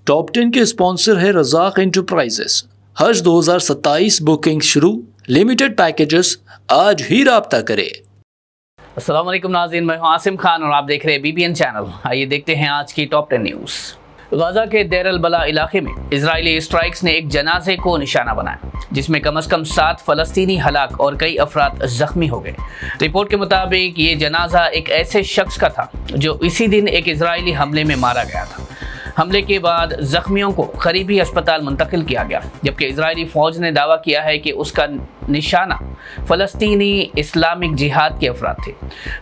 Top 10 کے sponsor ہے رزاق enterprises. حج 2027 booking شروع، لمیٹڈ پیکیجز، آج ہی رابطہ کرے۔ السلام علیکم ناظرین، میں ہوں عاصم خان اور آپ دیکھ رہے ہیں BBN چینل۔ آئیے دیکھتے ہیں آج کی ٹاپ 10 نیوز۔ غزہ کے دیر البلا علاقے میں اسرائیلی اسٹرائکس نے ایک جنازے کو نشانہ بنایا، جس میں کم از کم 7 فلسطینی ہلاک اور کئی افراد زخمی ہو گئے۔ رپورٹ کے مطابق یہ جنازہ ایک ایسے شخص کا تھا جو اسی دن ایک اسرائیلی حملے میں مارا گیا تھا۔ حملے کے بعد زخمیوں کو قریبی اسپتال منتقل کیا گیا، جبکہ اسرائیلی فوج نے دعویٰ کیا ہے کہ اس کا نشانہ فلسطینی اسلامک جہاد کے افراد تھے۔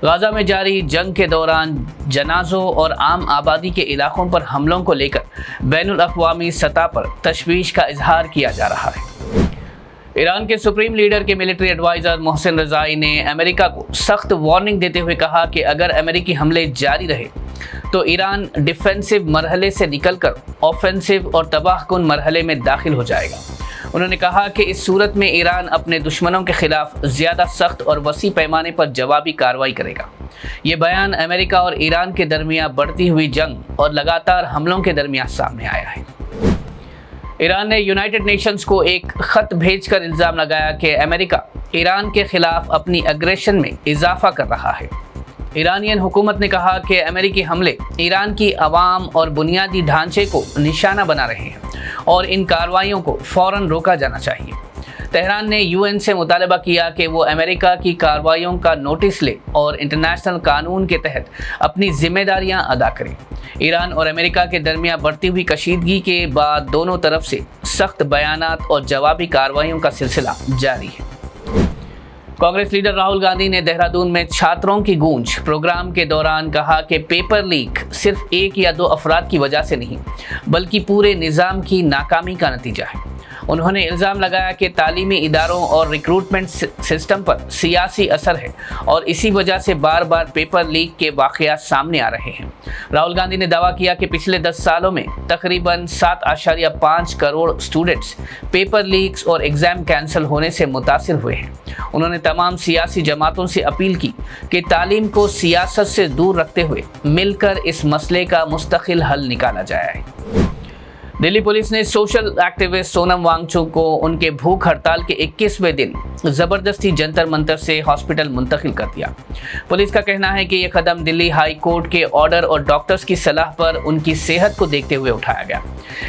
غزہ میں جاری جنگ کے دوران جنازوں اور عام آبادی کے علاقوں پر حملوں کو لے کر بین الاقوامی سطح پر تشویش کا اظہار کیا جا رہا ہے۔ ایران کے سپریم لیڈر کے ملٹری ایڈوائزر محسن رضائی نے امریکہ کو سخت وارننگ دیتے ہوئے کہا کہ اگر امریکی حملے جاری رہے تو ایران ڈیفینسو مرحلے سے نکل کر آفینسو اور تباہ کن مرحلے میں داخل ہو جائے گا۔ انہوں نے کہا کہ اس صورت میں ایران اپنے دشمنوں کے خلاف زیادہ سخت اور وسیع پیمانے پر جوابی کارروائی کرے گا۔ یہ بیان امریکہ اور ایران کے درمیان بڑھتی ہوئی جنگ اور لگاتار حملوں کے درمیان سامنے آیا ہے۔ ایران نے یونائیٹڈ نیشنز کو ایک خط بھیج کر الزام لگایا کہ امریکہ ایران کے خلاف اپنی اگریشن میں اضافہ کر رہا ہے۔ ایرانین حکومت نے کہا کہ امریکی حملے ایران کی عوام اور بنیادی ڈھانچے کو نشانہ بنا رہے ہیں اور ان کارروائیوں کو فوراً روکا جانا چاہیے۔ تہران نے UN سے مطالبہ کیا کہ وہ امریکہ کی کارروائیوں کا نوٹس لے اور انٹرنیشنل قانون کے تحت اپنی ذمہ داریاں ادا کرے۔ ایران اور امریکہ کے درمیان بڑھتی ہوئی کشیدگی کے بعد دونوں طرف سے سخت بیانات اور جوابی کارروائیوں کا سلسلہ جاری ہے۔ کانگریس لیڈر راہل گاندھی نے دہرادون میں چھاتروں کی گونج پروگرام کے دوران کہا کہ پیپر لیک صرف 1 یا 2 افراد کی وجہ سے نہیں، بلکہ پورے نظام کی ناکامی کا نتیجہ ہے۔ انہوں نے الزام لگایا کہ تعلیمی اداروں اور ریکروٹمنٹ سسٹم پر سیاسی اثر ہے اور اسی وجہ سے بار بار پیپر لیک کے واقعات سامنے آ رہے ہیں۔ راہل گاندھی نے دعویٰ کیا کہ پچھلے 10 سالوں میں تقریباً 7.5 کروڑ اسٹوڈنٹس پیپر لیکس اور ایگزام کینسل ہونے سے متاثر ہوئے ہیں۔ انہوں نے تمام سیاسی جماعتوں سے اپیل کی کہ تعلیم کو سیاست سے دور رکھتے ہوئے مل کر اس مسئلے کا مستقل حل نکالا جائے۔ دلی پولیس نے سوشل ایکٹیوسٹ سونم وانگچک کو ان کے بھوک ہڑتال کے 21ویں دن زبردستی جنتر منتر سے ہاسپٹل منتقل کر دیا۔ پولیس کا کہنا ہے کہ یہ قدم دلی ہائی کورٹ کے آرڈر اور ڈاکٹرز کی صلاح پر ان کی صحت کو دیکھتے ہوئے اٹھایا گیا۔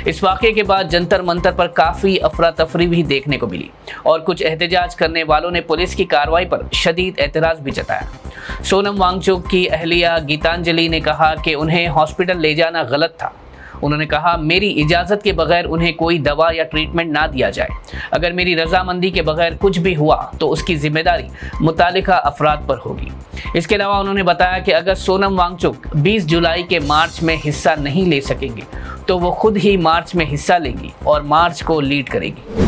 اس واقعے کے بعد جنتر منتر پر کافی افراتفری بھی دیکھنے کو ملی اور کچھ احتجاج کرنے والوں نے پولیس کی کارروائی پر شدید اعتراض بھی جتایا۔ سونم وانگچک کی اہلیہ گیتانجلی نے کہا کہ انہیں ہاسپٹل لے جانا غلط تھا۔ انہوں نے کہا، میری اجازت کے بغیر انہیں کوئی دوا یا ٹریٹمنٹ نہ دیا جائے۔ اگر میری رضامندی کے بغیر کچھ بھی ہوا تو اس کی ذمہ داری متعلقہ افراد پر ہوگی۔ اس کے علاوہ انہوں نے بتایا کہ اگر سونم وانگچک 20 جولائی کے مارچ میں حصہ نہیں لے سکیں گے تو وہ خود ہی مارچ میں حصہ لیں گی اور مارچ کو لیڈ کرے گی۔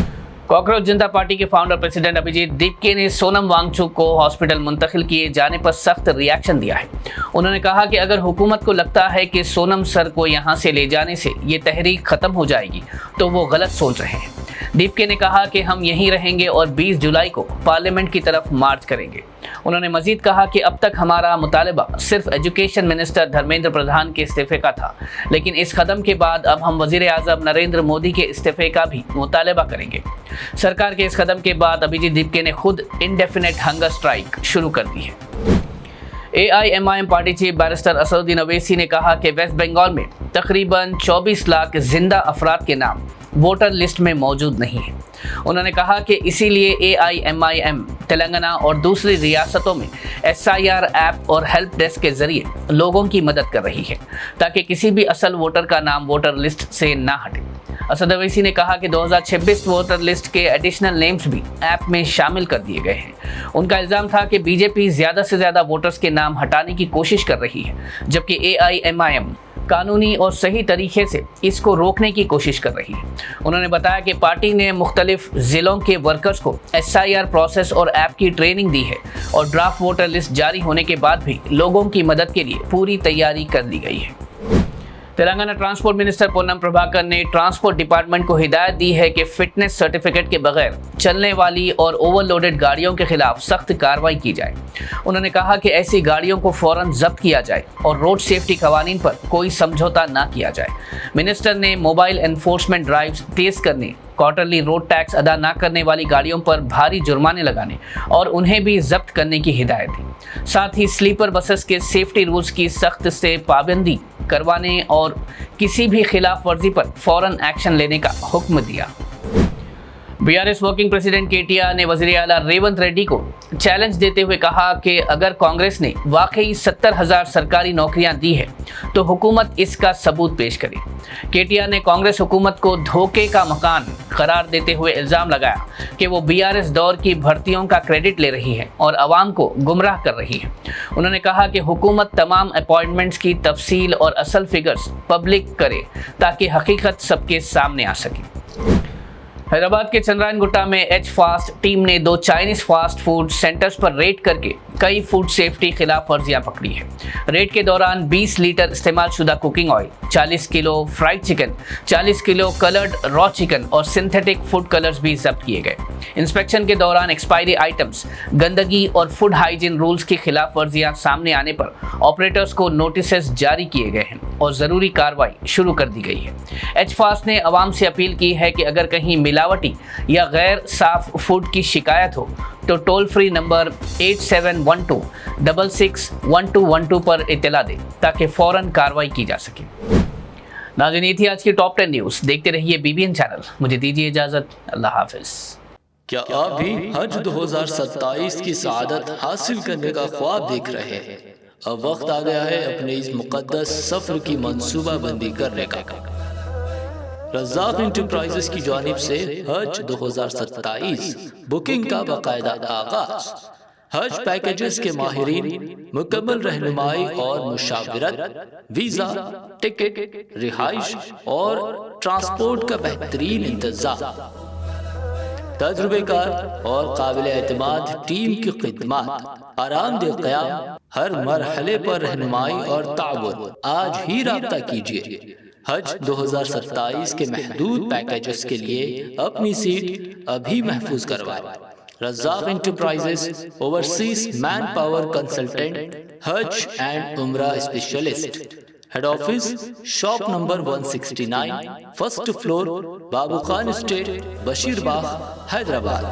کاکروچ جنتا پارٹی کے فاؤنڈر پریزیڈنٹ ابھیجیت دیپکے نے سونم وانگچک کو ہاسپٹل منتقل کیے جانے پر سخت ری ایکشن دیا ہے۔ انہوں نے کہا کہ اگر حکومت کو لگتا ہے کہ سونم سر کو یہاں سے لے جانے سے یہ تحریک ختم ہو جائے گی تو وہ غلط سوچ رہے ہیں۔ دیپکے نے کہا کہ ہم یہیں رہیں گے اور 20 جولائی کو پارلیمنٹ کی طرف مارچ کریں گے۔ انہوں نے مزید کہا کہ اب تک ہمارا مطالبہ صرف ایجوکیشن منسٹر دھرمیندر پردھان کے استعفے کا تھا، لیکن اس قدم کے بعد اب ہم وزیر اعظم نریندر مودی کے استعفے کا بھی مطالبہ کریں گے۔ سرکار کے اس قدم کے بعد ابھیجیت دیپکے نے خود انڈیفینٹ ہنگر اسٹرائک شروع کر دی ہے۔ AIMIM party chief barrister Asaduddin Owaisi نے کہا کہ ویسٹ بنگال میں تقریباً 24 لاکھ زندہ افراد کے نام ووٹر لسٹ میں موجود نہیں ہیں۔ انہوں نے کہا کہ اسی لیے AIMIM تلنگانہ اور دوسری ریاستوں میں SIR ایپ اور ہیلپ ڈیسک کے ذریعے لوگوں کی مدد کر رہی ہے تاکہ کسی بھی اصل ووٹر کا نام ووٹر لسٹ سے نہ ہٹے۔ اسد اویسی نے کہا کہ 2026 ووٹر لسٹ کے ایڈیشنل نیمز بھی ایپ میں شامل کر دیے گئے ہیں۔ ان کا الزام تھا کہ BJP زیادہ سے زیادہ ووٹرز کے نام ہٹانے کی کوشش کر رہی ہے، جبکہ AIMIM قانونی اور صحیح طریقے سے اس کو روکنے کی کوشش کر رہی ہے۔ انہوں نے بتایا کہ پارٹی نے مختلف ضلعوں کے ورکرز کو SIR پروسیس اور ایپ کی ٹریننگ دی ہے اور ڈرافٹ ووٹر لسٹ جاری ہونے کے بعد بھی لوگوں کی مدد کے لیے پوری تیاری کر لی گئی ہے۔ تلنگانہ ٹرانسپورٹ منسٹر پونم پربھاکر نے ٹرانسپورٹ ڈپارٹمنٹ کو ہدایت دی ہے کہ فٹنس سرٹیفکیٹ کے بغیر چلنے والی اور اوور لوڈڈ گاڑیوں کے خلاف سخت کارروائی کی جائے۔ انہوں نے کہا کہ ایسی گاڑیوں کو فوراً ضبط کیا جائے اور روڈ سیفٹی قوانین پر کوئی سمجھوتا نہ کیا جائے۔ منسٹر نے موبائل انفورسمنٹ ڈرائیوز تیز کرنے، کوارٹرلی روڈ ٹیکس ادا نہ کرنے والی گاڑیوں پر بھاری جرمانے لگانے اور انہیں بھی ضبط کرنے کی ہدایت دی۔ ساتھ ہی سلیپر بسز کے سیفٹی رولز کی سخت سے پابندی کروانے اور کسی بھی خلاف ورزی پر فوراً ایکشن لینے کا حکم دیا۔ BRS ورکنگ پریزیڈنٹ KTR نے وزیر اعلیٰ ریونت ریڈی کو چیلنج دیتے ہوئے کہا کہ اگر کانگریس نے واقعی 70,000 سرکاری نوکریاں دی ہیں تو حکومت اس کا ثبوت پیش کرے۔ KTR نے کانگریس حکومت کو دھوکے کا مکان قرار دیتے ہوئے الزام لگایا کہ وہ BRS دور کی بھرتیوں کا کریڈٹ لے رہی ہے اور عوام کو گمراہ کر رہی ہے۔ انہوں نے کہا کہ حکومت تمام اپائنٹمنٹس کی تفصیل اور اصل فگرز پبلک کرے تاکہ حقیقت سب کے سامنے آ سکے۔ حیدرآباد کے چندرائن گٹا میں ایچ فاسٹ ٹیم نے 2 چائنیز فاسٹ فوڈ سینٹرز پر ریڈ کر کے کئی فوڈ سیفٹی خلاف ورزیاں پکڑی ہیں۔ ریڈ کے دوران 20 لیٹر استعمال شدہ کوکنگ آئل، 40 کلو فرائیڈ چکن، 40 کلو کلرڈ را چکن اور سنتھیٹک فوڈ کلرز بھی ضبط کیے گئے۔ انسپیکشن کے دوران ایکسپائری آئٹمز، گندگی اور فوڈ ہائیجین رولز کی خلاف ورزیاں سامنے آنے پر آپریٹرز کو نوٹسز جاری کیے گئے ہیں اور ضروری کارروائی شروع کر دی گئی ہے۔ ایچ فاسٹ نے عوام سے اپیل کی ہے کہ اگر کہیں ملاوٹی یا غیر صاف فوڈ کی شکایت ہو تو ٹول فری نمبر 8712661212 پر اطلاع دیں تاکہ فوراً کارروائی کی جا سکے۔ ناظرین، یہ تھی آج کی ٹاپ 10 نیوز۔ دیکھتے رہیے BBN چینل۔ مجھے دیجیے اجازت۔ اللہ حافظ۔ کیا آپ بھی حج 2027 کی سعادت حاصل کرنے کا خواب دیکھ رہے ہیں؟ اب وقت آ گیا ہے اپنے اس مقدس سفر کی منصوبہ بندی کرنے کا۔ رزاق انٹرپرائزز کی جانب سے حج 2027 بکنگ کا باقاعدہ آغاز۔ حج پیکیجز کے ماہرین، مکمل رہنمائی اور مشاورت، ویزا، ٹکٹ، رہائش اور ٹرانسپورٹ کا بہترین انتظام، تجربے کار اور قابل اعتماد ٹیم کی خدمات، آرام دہ قیام، ہر مرحلے پر رہنمائی اور تعاون۔ آج ہی رابطہ کیجیے۔ حج 2027 کے محدود پیکیجز کے لیے اپنی سیٹ ابھی محفوظ کروائیں۔ Razzaq enterprises, overseas man power consultant, حج اینڈ عمرہ specialist. Head office shop number 169، first floor, Babu Khan estate, Basheer Bagh, Hyderabad.